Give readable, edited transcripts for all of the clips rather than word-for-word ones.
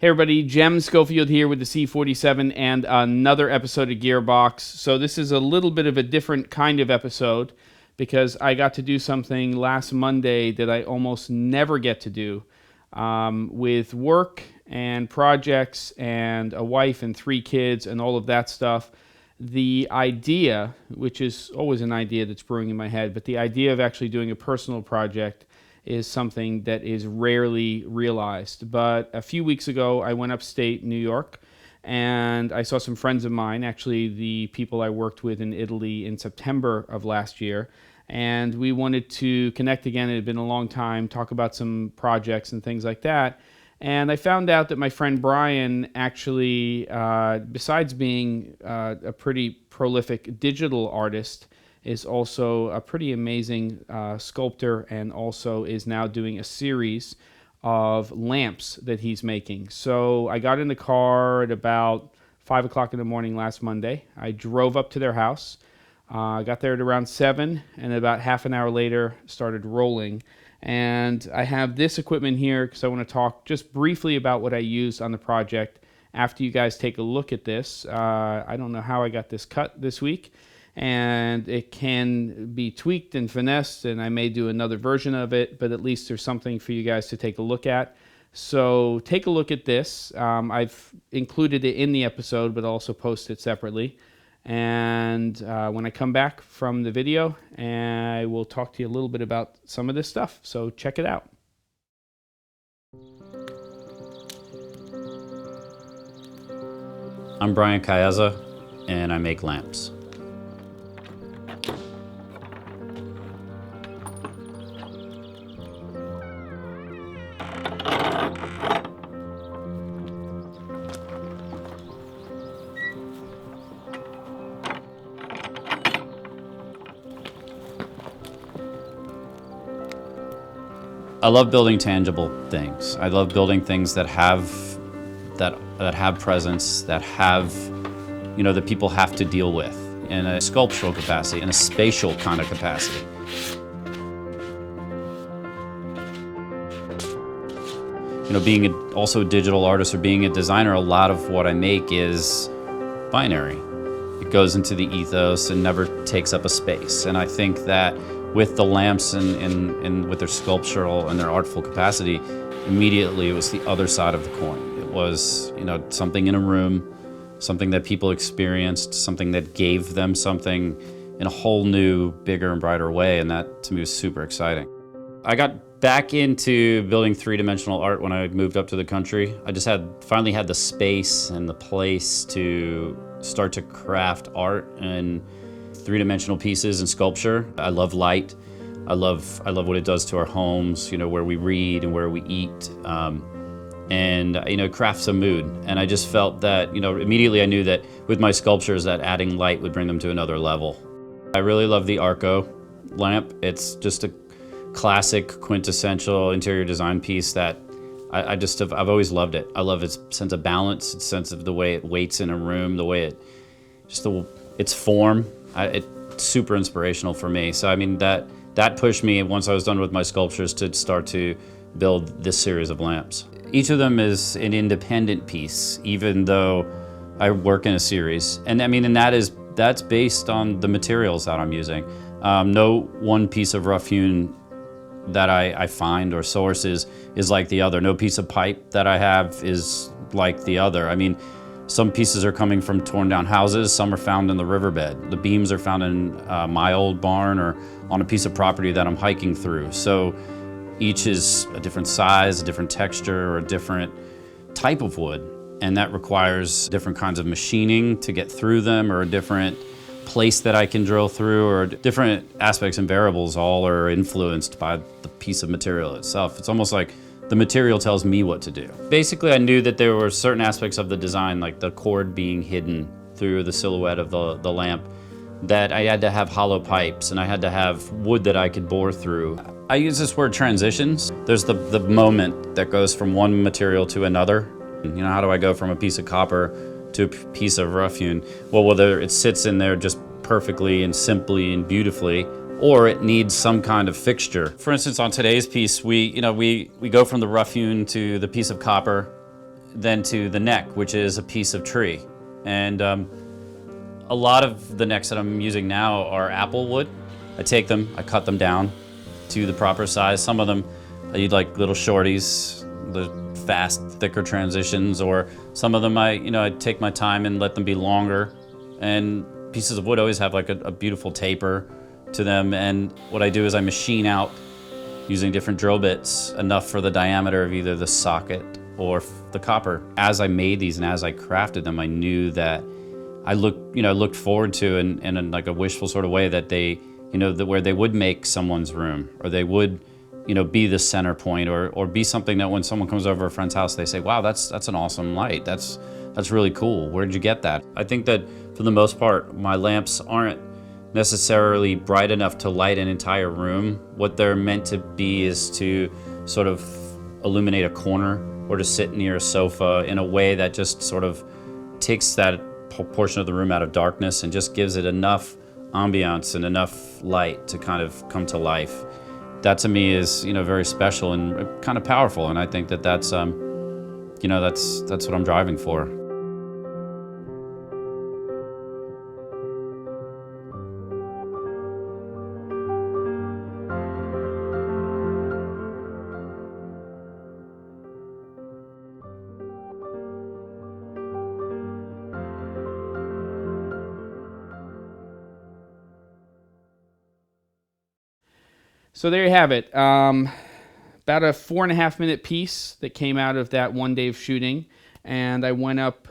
Hey everybody, Jem Schofield here with the C47 and another episode of Gearbox. So this is a little bit of a different kind of episode because I got to do something last Monday that I almost never get to do. With work and projects and a wife and 3 kids and all of that stuff, the idea, which is always an idea that's brewing in my head, but the idea of actually doing a personal project is something that is rarely realized. But a few weeks ago, I went upstate New York and I saw some friends of mine, actually the people I worked with in Italy in September of last year, and we wanted to connect again. It had been a long time, talk about some projects and things like that. And I found out that my friend Brian actually, besides being a pretty prolific digital artist, is also a pretty amazing sculptor and also is now doing a series of lamps that he's making. So I got in the car at about 5 o'clock in the morning last Monday. I drove up to their house. I got there at around 7 and about half an hour later started rolling. And I have this equipment here because I want to talk just briefly about what I used on the project after you guys take a look at this. I don't know how I got this cut this week, and it can be tweaked and finessed, and I may do another version of it, but at least there's something for you guys to take a look at. So take a look at this. I've included it in the episode, but also post it separately. And when I come back from the video, I will talk to you a little bit about some of this stuff. So check it out. I'm Brian Caeza, and I make lamps. I love building tangible things. I love building things that have presence, that have, that people have to deal with in a sculptural capacity, in a spatial kind of capacity. Being also a digital artist or being a designer, a lot of what I make is binary. It goes into the ethos and never takes up a space. And I think that with the lamps and with their sculptural and their artful capacity, immediately it was the other side of the coin. It was, something in a room, something that people experienced, something that gave them something in a whole new, bigger and brighter way, and that to me was super exciting. I got back into building three-dimensional art when I moved up to the country. I just finally had the space and the place to start to craft art and three-dimensional pieces and sculpture. I love light. I love what it does to our homes, where we read and where we eat. And it crafts a mood. And I just felt that, immediately I knew that with my sculptures that adding light would bring them to another level. I really love the Arco lamp. It's just a classic, quintessential interior design piece that I've always loved it. I love its sense of balance, its sense of the way it weights in a room, the way its form. It's super inspirational for me. So I mean, that pushed me once I was done with my sculptures to start to build this series of lamps. Each of them is an independent piece, even though I work in a series. And I mean, and that's based on the materials that I'm using. No one piece of rough hewn that I find or source is like the other. No piece of pipe that I have is like the other. I mean, some pieces are coming from torn down houses, some are found in the riverbed. The beams are found in my old barn or on a piece of property that I'm hiking through. So each is a different size, a different texture, or a different type of wood. And that requires different kinds of machining to get through them, or a different place that I can drill through, or different aspects and variables all are influenced by the piece of material itself. It's almost like the material tells me what to do. Basically, I knew that there were certain aspects of the design, like the cord being hidden through the silhouette of the lamp, that I had to have hollow pipes and I had to have wood that I could bore through. I use this word transitions. There's the moment that goes from one material to another. How do I go from a piece of copper to a piece of rough hewn? Well, whether it sits in there just perfectly and simply and beautifully, or it needs some kind of fixture. For instance, on today's piece, we go from the rough hewn to the piece of copper, then to the neck, which is a piece of tree. And a lot of the necks that I'm using now are apple wood. I take them, I cut them down to the proper size. Some of them I use like little shorties, the fast, thicker transitions, or some of them I take my time and let them be longer. And pieces of wood always have like a beautiful taper to them. And what I do is I machine out using different drill bits enough for the diameter of either the socket or the copper. As I made these and as I crafted them, I knew that I looked forward to in like a wishful sort of way that they, where they would make someone's room, or they would, be the center point, or be something that when someone comes over a friend's house, they say, wow, that's an awesome light. That's really cool. Where did you get that? I think that for the most part, my lamps aren't necessarily bright enough to light an entire room. What they're meant to be is to sort of illuminate a corner or to sit near a sofa in a way that just sort of takes that portion of the room out of darkness and just gives it enough ambiance and enough light to kind of come to life. That to me is, very special and kind of powerful, and I think that that's what I'm driving for. So there you have it. About a 4.5-minute piece that came out of that one day of shooting, and I went up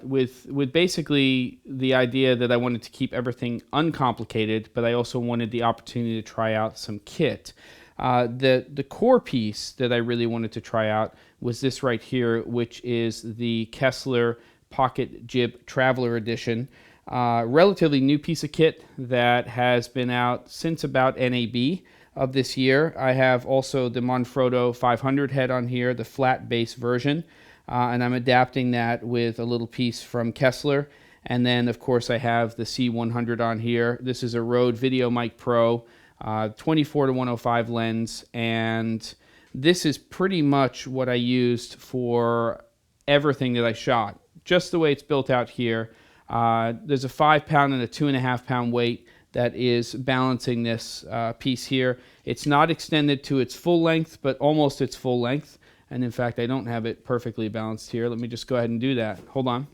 with basically the idea that I wanted to keep everything uncomplicated, but I also wanted the opportunity to try out some kit. The core piece that I really wanted to try out was this right here, which is the Kessler Pocket Jib Traveler Edition. Relatively new piece of kit that has been out since about NAB of this year. I have also the Manfrotto 500 head on here, the flat base version, and I'm adapting that with a little piece from Kessler. And then, of course, I have the C100 on here. This is a Rode VideoMic Pro, 24-105 lens, and this is pretty much what I used for everything that I shot. Just the way it's built out here. There's a 5-pound and a 2.5-pound weight that is balancing this piece here. It's not extended to its full length, but almost its full length. And in fact, I don't have it perfectly balanced here. Let me just go ahead and do that. Hold on.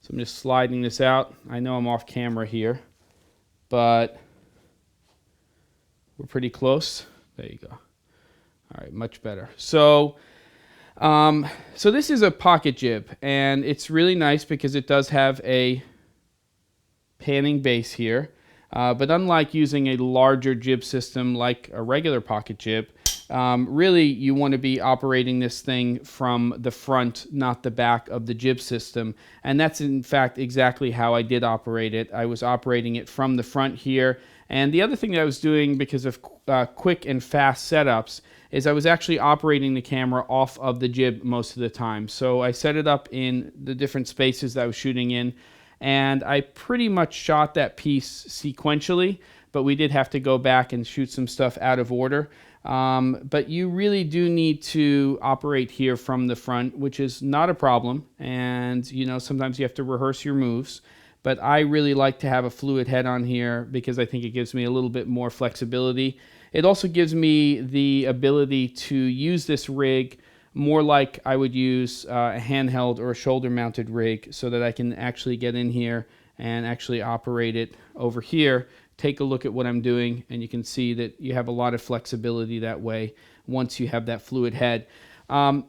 So I'm just sliding this out. I know I'm off camera here, but we're pretty close. There you go. All right, much better. So this is a pocket jib, and it's really nice because it does have a panning base here. But unlike using a larger jib system like a regular pocket jib, really you want to be operating this thing from the front, not the back of the jib system. And that's in fact exactly how I did operate it. I was operating it from the front here. And the other thing that I was doing because of quick and fast setups is I was actually operating the camera off of the jib most of the time. So I set it up in the different spaces that I was shooting in, and I pretty much shot that piece sequentially, but we did have to go back and shoot some stuff out of order. But you really do need to operate here from the front, which is not a problem. And, sometimes you have to rehearse your moves. But I really like to have a fluid head on here because I think it gives me a little bit more flexibility. It also gives me the ability to use this rig more like I would use a handheld or a shoulder-mounted rig, so that I can actually get in here and actually operate it over here. Take a look at what I'm doing, and you can see that you have a lot of flexibility that way once you have that fluid head.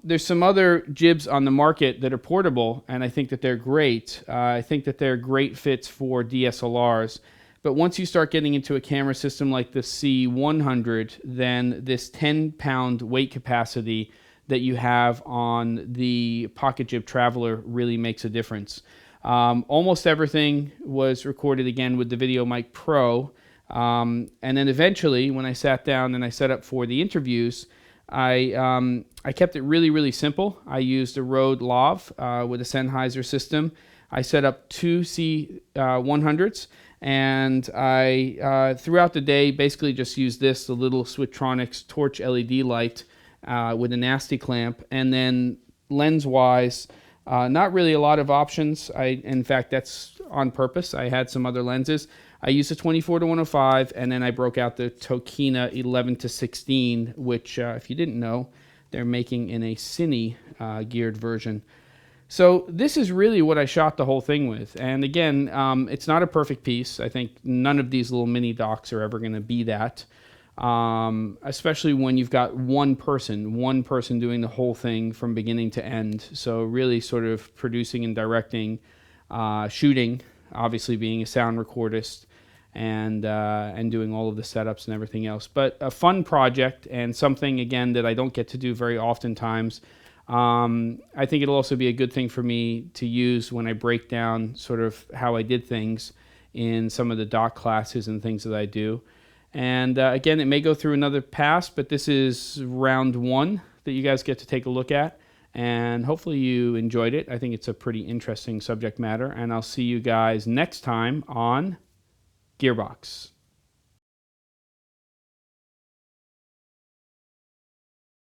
There's some other jibs on the market that are portable, and I think that they're great. I think that they're great fits for DSLRs. But once you start getting into a camera system like the C100, then this 10-pound weight capacity that you have on the Pocket Jib Traveler really makes a difference. Almost everything was recorded again with the VideoMic Pro. And then eventually, when I sat down and I set up for the interviews, I kept it really, really simple. I used a Rode Lav with a Sennheiser system. I set up two C100s, and I, throughout the day, basically just used the little Switchtronics torch LED light, with a nasty clamp. And then lens-wise, not really a lot of options. In fact, that's on purpose. I had some other lenses. I used a 24-105, and then I broke out the Tokina 11-16, which, if you didn't know, they're making in a cine geared version. So this is really what I shot the whole thing with. And again, it's not a perfect piece. I think none of these little mini docs are ever going to be that. Especially when you've got one person doing the whole thing from beginning to end. So really sort of producing and directing, shooting, obviously being a sound recordist, and doing all of the setups and everything else. But a fun project, and something, again, that I don't get to do very oftentimes. I think it'll also be a good thing for me to use when I break down sort of how I did things in some of the doc classes and things that I do. And again, it may go through another pass, but this is round 1 that you guys get to take a look at. And hopefully you enjoyed it. I think it's a pretty interesting subject matter. And I'll see you guys next time on Gearbox.